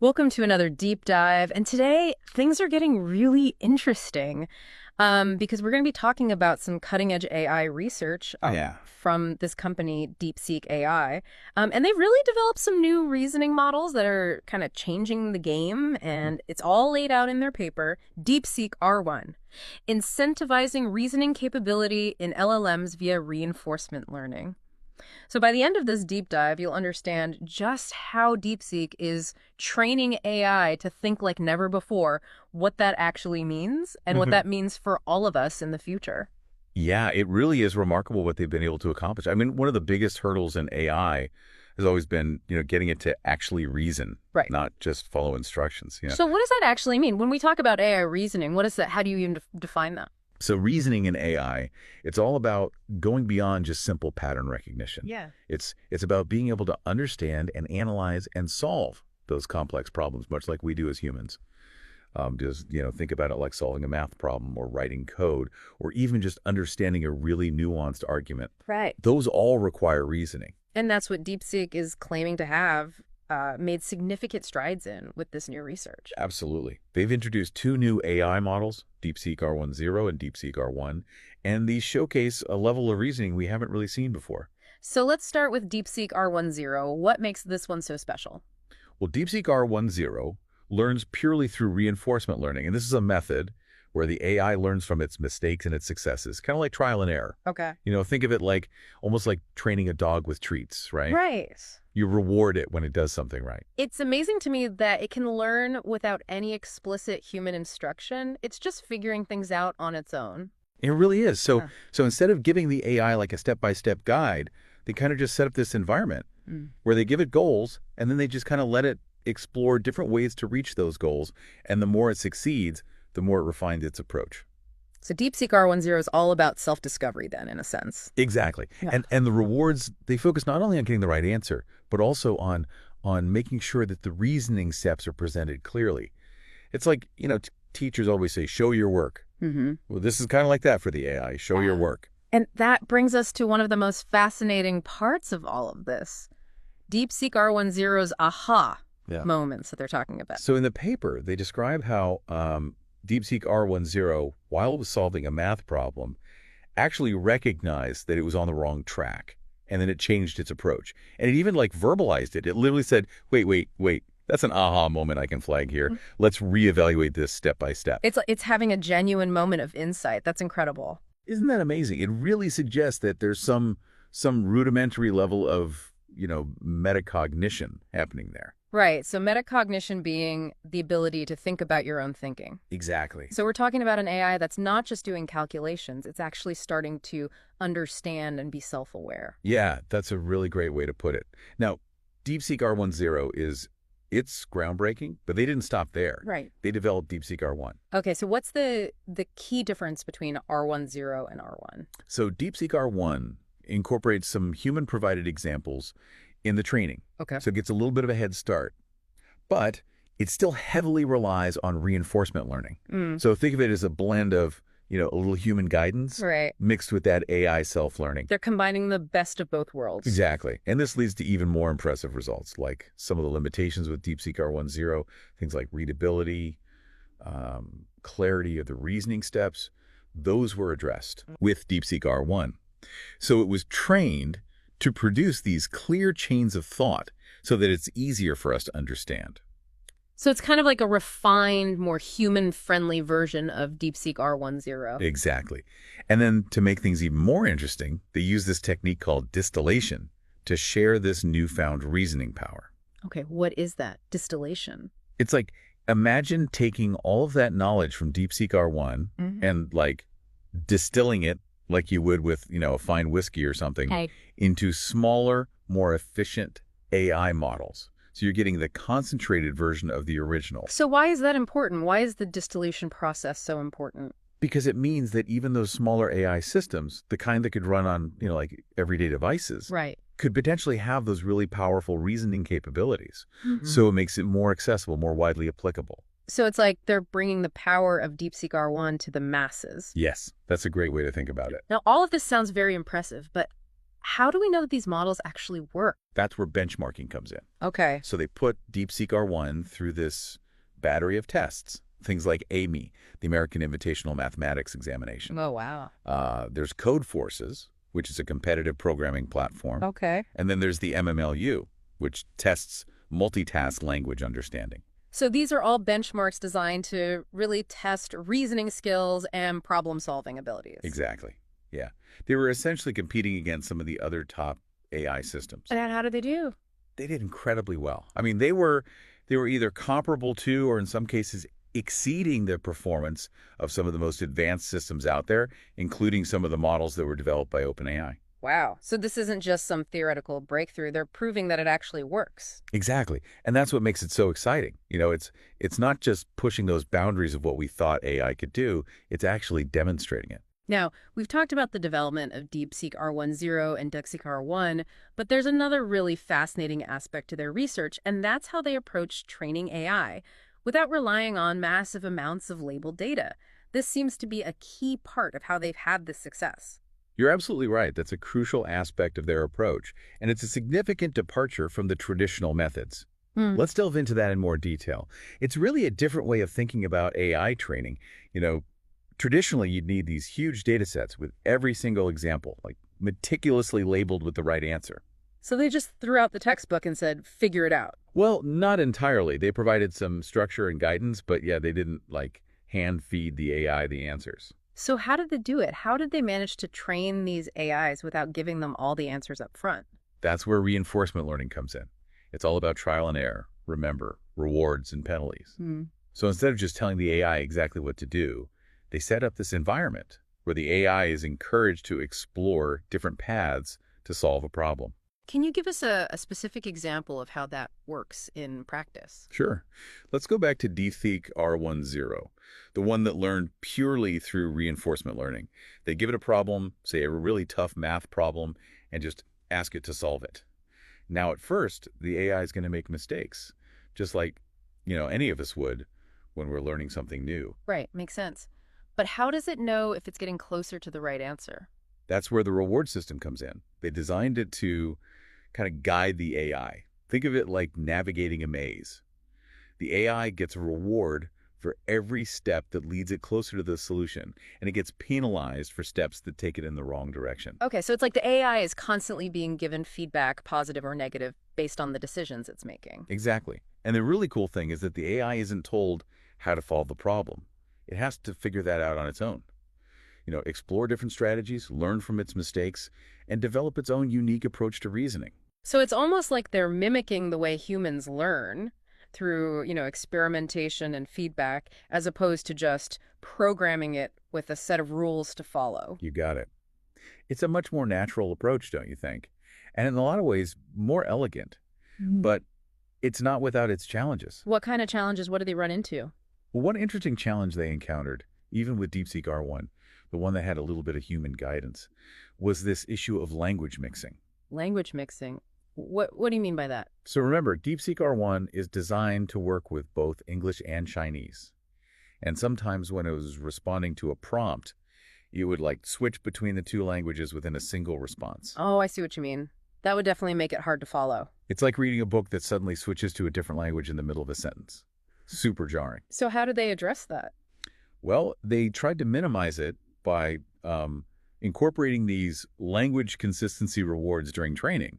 Welcome to another deep dive. And today, things are getting really interesting because we're going to be talking about some cutting-edge AI research from this company, DeepSeek AI. And they've really developed some new reasoning models that are kind of changing the game. And it's all laid out in their paper, DeepSeek R1, Incentivizing Reasoning Capability in LLMs via Reinforcement Learning. So by the end of this deep dive, you'll understand just how DeepSeek is training AI to think like never before, what that actually means, and what that means for all of us in the future. Yeah, it really is remarkable what they've been able to accomplish. I mean, one of the biggest hurdles in AI has always been, getting it to actually reason, right? Not just follow instructions. So what does that actually mean? When we talk about AI reasoning, what is that? How do you even define that? So reasoning in AI, it's all about going beyond just simple pattern recognition. Yeah. It's about being able to understand and analyze and solve those complex problems, much like we do as humans. Just, think about it like solving a math problem or writing code or even just understanding a really nuanced argument. Right. Those all require reasoning. And that's what DeepSeek is claiming to have made significant strides in with this new research. Absolutely. They've introduced two new AI models, DeepSeek R10 and DeepSeek R1, and these showcase a level of reasoning we haven't really seen before. So let's start with DeepSeek R10. What makes this one so special? Well, DeepSeek R10 learns purely through reinforcement learning, and this is a method where the AI learns from its mistakes and its successes, kind of like trial and error. Okay. Think of it like almost like training a dog with treats, right? Right. You reward it when it does something right. It's amazing to me that it can learn without any explicit human instruction. It's just figuring things out on its own. It really is. So instead of giving the AI like a step-by-step guide, they kind of just set up this environment where they give it goals and then they just kind of let it explore different ways to reach those goals. And the more it succeeds, the more it refines its approach. So DeepSeek R10 is all about self-discovery then, in a sense. Exactly. Yeah. And the rewards, they focus not only on getting the right answer, but also on making sure that the reasoning steps are presented clearly. It's like, teachers always say, show your work. Well, this is kind of like that for the AI, show your work. And that brings us to one of the most fascinating parts of all of this, DeepSeek R10's aha moments that they're talking about. So in the paper, they describe how DeepSeek R10, while it was solving a math problem, actually recognized that it was on the wrong track. And then it changed its approach. And it even verbalized it. It literally said, wait, that's an aha moment I can flag here. Let's reevaluate this step by step. It's having a genuine moment of insight. That's incredible. Isn't that amazing? It really suggests that there's some rudimentary level of, metacognition happening there. Right. So metacognition being the ability to think about your own thinking. Exactly. So we're talking about an AI that's not just doing calculations. It's actually starting to understand and be self-aware. Yeah, that's a really great way to put it. Now, DeepSeek R10 it's groundbreaking, but they didn't stop there. Right. They developed DeepSeek R1. Okay, so what's the key difference between R10 and R1? So DeepSeek R1 incorporates some human-provided examples in the training. Okay. So it gets a little bit of a head start, but it still heavily relies on reinforcement learning. So think of it as a blend of, a little human guidance mixed with that AI self-learning. They're combining the best of both worlds. Exactly. And this leads to even more impressive results, like some of the limitations with DeepSeek R10, things like readability, clarity of the reasoning steps. Those were addressed with DeepSeek R1. So it was trained to produce these clear chains of thought so that it's easier for us to understand. So it's kind of like a refined, more human-friendly version of DeepSeek R10. Exactly. And then to make things even more interesting, they use this technique called distillation to share this newfound reasoning power. Okay, what is that? Distillation? It's like, imagine taking all of that knowledge from DeepSeek R1 and distilling it like you would with, a fine whiskey or something, into smaller, more efficient AI models. So you're getting the concentrated version of the original. So why is that important? Why is the distillation process so important? Because it means that even those smaller AI systems, the kind that could run on, everyday devices, could potentially have those really powerful reasoning capabilities. So it makes it more accessible, more widely applicable. So it's like they're bringing the power of DeepSeek R1 to the masses. Yes, that's a great way to think about it. Now, all of this sounds very impressive, but how do we know that these models actually work? That's where benchmarking comes in. Okay. So they put DeepSeek R1 through this battery of tests, things like AMY, the American Invitational Mathematics Examination. Oh, wow. There's Code Forces, which is a competitive programming platform. Okay. And then there's the MMLU, which tests multitask language understanding. So these are all benchmarks designed to really test reasoning skills and problem-solving abilities. Exactly. Yeah. They were essentially competing against some of the other top AI systems. And how did they do? They did incredibly well. I mean, they were either comparable to or in some cases exceeding the performance of some of the most advanced systems out there, including some of the models that were developed by OpenAI. Wow. So this isn't just some theoretical breakthrough. They're proving that it actually works. Exactly. And that's what makes it so exciting. You know, it's not just pushing those boundaries of what we thought AI could do, it's actually demonstrating it. Now, we've talked about the development of DeepSeek R10 and Deepseek R1, but there's another really fascinating aspect to their research, and that's how they approach training AI without relying on massive amounts of labeled data. This seems to be a key part of how they've had this success. You're absolutely right. That's a crucial aspect of their approach, and it's a significant departure from the traditional methods. Let's delve into that in more detail. It's really a different way of thinking about AI training. You know, traditionally, you'd need these huge data sets with every single example, like meticulously labeled with the right answer. So they just threw out the textbook and said, figure it out. Well, not entirely. They provided some structure and guidance, but yeah, they didn't hand feed the AI the answers. So how did they do it? How did they manage to train these AIs without giving them all the answers up front? That's where reinforcement learning comes in. It's all about trial and error, remember, rewards and penalties. So instead of just telling the AI exactly what to do, they set up this environment where the AI is encouraged to explore different paths to solve a problem. Can you give us a specific example of how that works in practice? Sure. Let's go back to DeepSeek R10, the one that learned purely through reinforcement learning. They give it a problem, say a really tough math problem, and just ask it to solve it. Now, at first, the AI is going to make mistakes, just like, any of us would when we're learning something new. Right, makes sense. But how does it know if it's getting closer to the right answer? That's where the reward system comes in. They designed it to kind of guide the AI. Think of it like navigating a maze. The AI gets a reward for every step that leads it closer to the solution, and it gets penalized for steps that take it in the wrong direction. Okay, so it's like the AI is constantly being given feedback, positive or negative, based on the decisions it's making. Exactly. And the really cool thing is that the AI isn't told how to solve the problem. It has to figure that out on its own. Explore different strategies, learn from its mistakes, and develop its own unique approach to reasoning. So it's almost like they're mimicking the way humans learn through, experimentation and feedback, as opposed to just programming it with a set of rules to follow. You got it. It's a much more natural approach, don't you think? And in a lot of ways, more elegant. But it's not without its challenges. What kind of challenges? What do they run into? Well, one interesting challenge they encountered, even with DeepSeek R1, the one that had a little bit of human guidance, was this issue of language mixing. Language mixing? What do you mean by that? So remember, DeepSeek R1 is designed to work with both English and Chinese. And sometimes when it was responding to a prompt, you would switch between the two languages within a single response. Oh, I see what you mean. That would definitely make it hard to follow. It's like reading a book that suddenly switches to a different language in the middle of a sentence. Super jarring. So how did they address that? Well, they tried to minimize it by incorporating these language consistency rewards during training,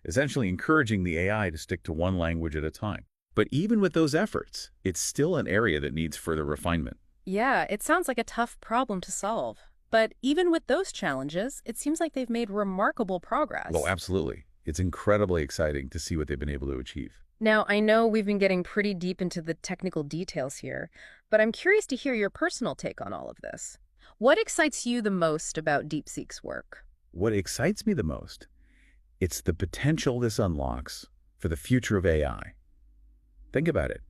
essentially encouraging the AI to stick to one language at a time. But even with those efforts, it's still an area that needs further refinement. Yeah, it sounds like a tough problem to solve. But even with those challenges, it seems like they've made remarkable progress. Well, absolutely. It's incredibly exciting to see what they've been able to achieve. Now, I know we've been getting pretty deep into the technical details here, but I'm curious to hear your personal take on all of this. What excites you the most about DeepSeek's work? What excites me the most? It's the potential this unlocks for the future of AI. Think about it.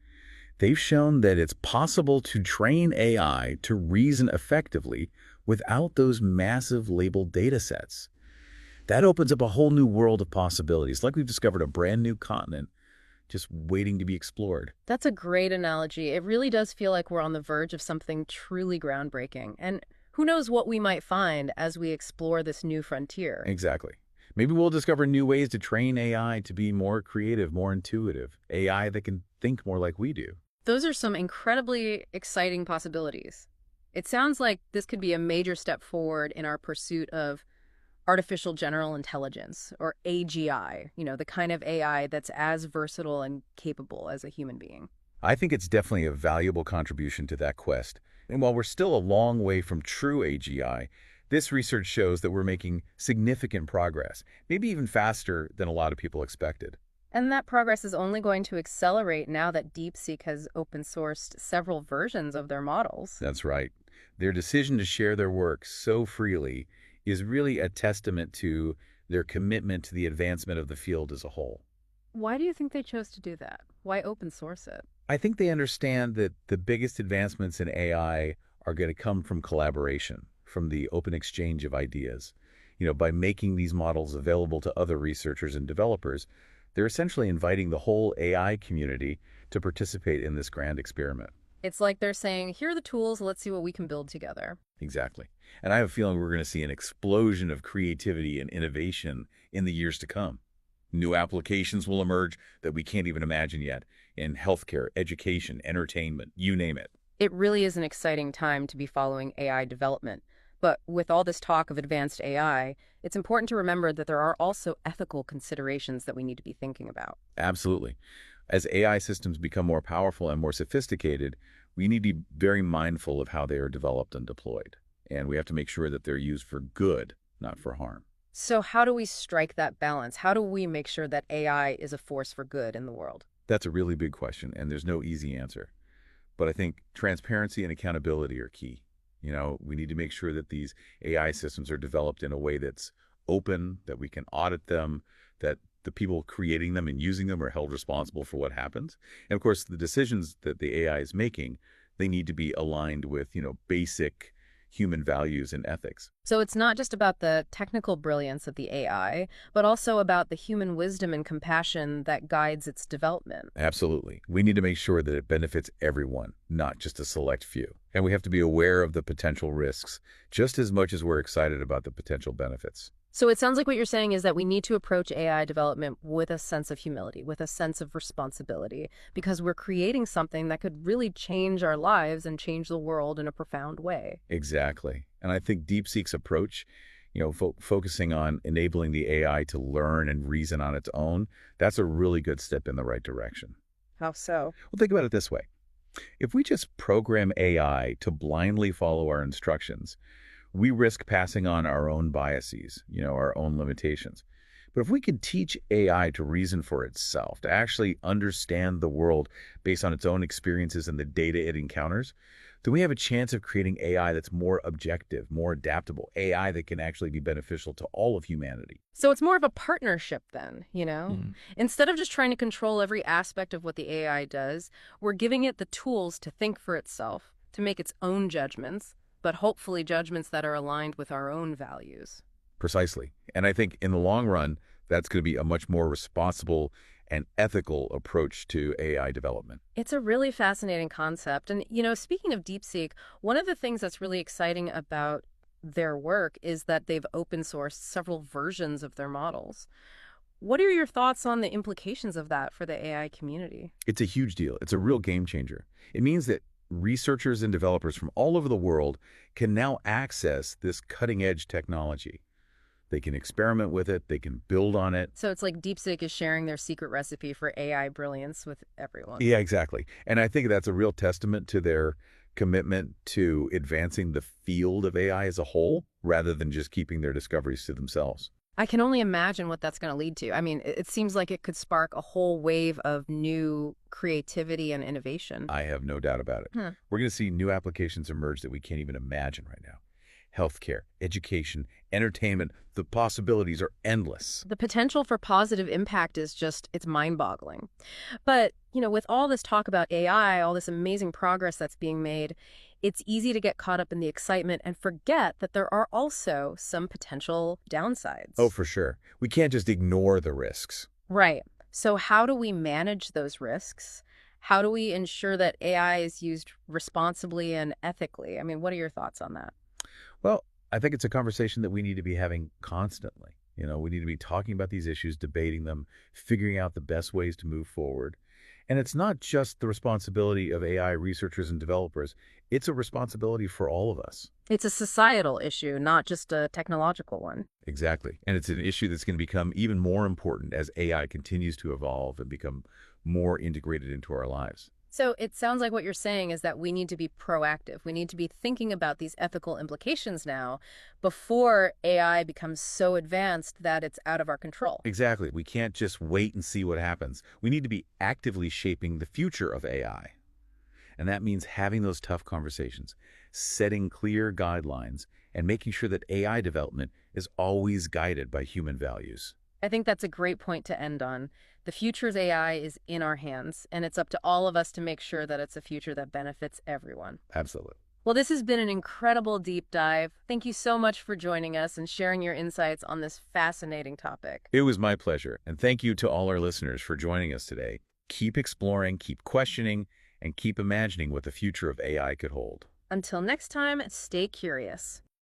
They've shown that it's possible to train AI to reason effectively without those massive labeled data sets. That opens up a whole new world of possibilities, like we've discovered a brand new continent just waiting to be explored. That's a great analogy. It really does feel like we're on the verge of something truly groundbreaking. And who knows what we might find as we explore this new frontier. Exactly. Maybe we'll discover new ways to train AI to be more creative, more intuitive, AI that can think more like we do. Those are some incredibly exciting possibilities. It sounds like this could be a major step forward in our pursuit of artificial general intelligence, or AGI, the kind of AI that's as versatile and capable as a human being. I think it's definitely a valuable contribution to that quest. And while we're still a long way from true AGI, this research shows that we're making significant progress, maybe even faster than a lot of people expected. And that progress is only going to accelerate now that DeepSeek has open-sourced several versions of their models. That's right. Their decision to share their work so freely is really a testament to their commitment to the advancement of the field as a whole. Why do you think they chose to do that? Why open source it? I think they understand that the biggest advancements in AI are going to come from collaboration, from the open exchange of ideas. By making these models available to other researchers and developers, they're essentially inviting the whole AI community to participate in this grand experiment. It's like they're saying, here are the tools, let's see what we can build together. Exactly. And I have a feeling we're going to see an explosion of creativity and innovation in the years to come. New applications will emerge that we can't even imagine yet in healthcare, education, entertainment, you name it. It really is an exciting time to be following AI development. But with all this talk of advanced AI, it's important to remember that there are also ethical considerations that we need to be thinking about. Absolutely. As AI systems become more powerful and more sophisticated, we need to be very mindful of how they are developed and deployed. And we have to make sure that they're used for good, not for harm. So how do we strike that balance? How do we make sure that AI is a force for good in the world? That's a really big question, and there's no easy answer. But I think transparency and accountability are key. We need to make sure that these AI systems are developed in a way that's open, that we can audit them, that the people creating them and using them are held responsible for what happens. And of course, the decisions that the AI is making, they need to be aligned with, basic human values and ethics. So it's not just about the technical brilliance of the AI, but also about the human wisdom and compassion that guides its development. Absolutely. We need to make sure that it benefits everyone, not just a select few. And we have to be aware of the potential risks just as much as we're excited about the potential benefits. So it sounds like what you're saying is that we need to approach AI development with a sense of humility, with a sense of responsibility, because we're creating something that could really change our lives and change the world in a profound way. Exactly. And I think DeepSeek's approach, focusing on enabling the AI to learn and reason on its own, that's a really good step in the right direction. How so? Well, think about it this way. If we just program AI to blindly follow our instructions, we risk passing on our own biases, our own limitations. But if we can teach AI to reason for itself, to actually understand the world based on its own experiences and the data it encounters, then we have a chance of creating AI that's more objective, more adaptable, AI that can actually be beneficial to all of humanity. So it's more of a partnership then, Instead of just trying to control every aspect of what the AI does, we're giving it the tools to think for itself, to make its own judgments, but hopefully judgments that are aligned with our own values. Precisely. And I think in the long run, that's going to be a much more responsible and ethical approach to AI development. It's a really fascinating concept. And, speaking of DeepSeek, one of the things that's really exciting about their work is that they've open sourced several versions of their models. What are your thoughts on the implications of that for the AI community? It's a huge deal. It's a real game changer. It means that researchers and developers from all over the world can now access this cutting-edge technology. They can experiment with it. They can build on it. So it's like DeepSeek is sharing their secret recipe for AI brilliance with everyone. Yeah, exactly. And I think that's a real testament to their commitment to advancing the field of AI as a whole, rather than just keeping their discoveries to themselves. I can only imagine what that's going to lead to. I mean, it seems like it could spark a whole wave of new creativity and innovation. I have no doubt about it. We're going to see new applications emerge that we can't even imagine right now. Healthcare, education, entertainment, the possibilities are endless. The potential for positive impact is it's mind-boggling. But, with all this talk about AI, all this amazing progress that's being made, it's easy to get caught up in the excitement and forget that there are also some potential downsides. Oh, for sure. We can't just ignore the risks. Right. So how do we manage those risks? How do we ensure that AI is used responsibly and ethically? I mean, what are your thoughts on that? Well, I think it's a conversation that we need to be having constantly. We need to be talking about these issues, debating them, figuring out the best ways to move forward. And it's not just the responsibility of AI researchers and developers. It's a responsibility for all of us. It's a societal issue, not just a technological one. Exactly. And it's an issue that's going to become even more important as AI continues to evolve and become more integrated into our lives. So it sounds like what you're saying is that we need to be proactive. We need to be thinking about these ethical implications now before AI becomes so advanced that it's out of our control. Exactly. We can't just wait and see what happens. We need to be actively shaping the future of AI. And that means having those tough conversations, setting clear guidelines, and making sure that AI development is always guided by human values. I think that's a great point to end on. The future's AI is in our hands, and it's up to all of us to make sure that it's a future that benefits everyone. Absolutely. Well, this has been an incredible deep dive. Thank you so much for joining us and sharing your insights on this fascinating topic. It was my pleasure, and thank you to all our listeners for joining us today. Keep exploring, keep questioning, and keep imagining what the future of AI could hold. Until next time, stay curious.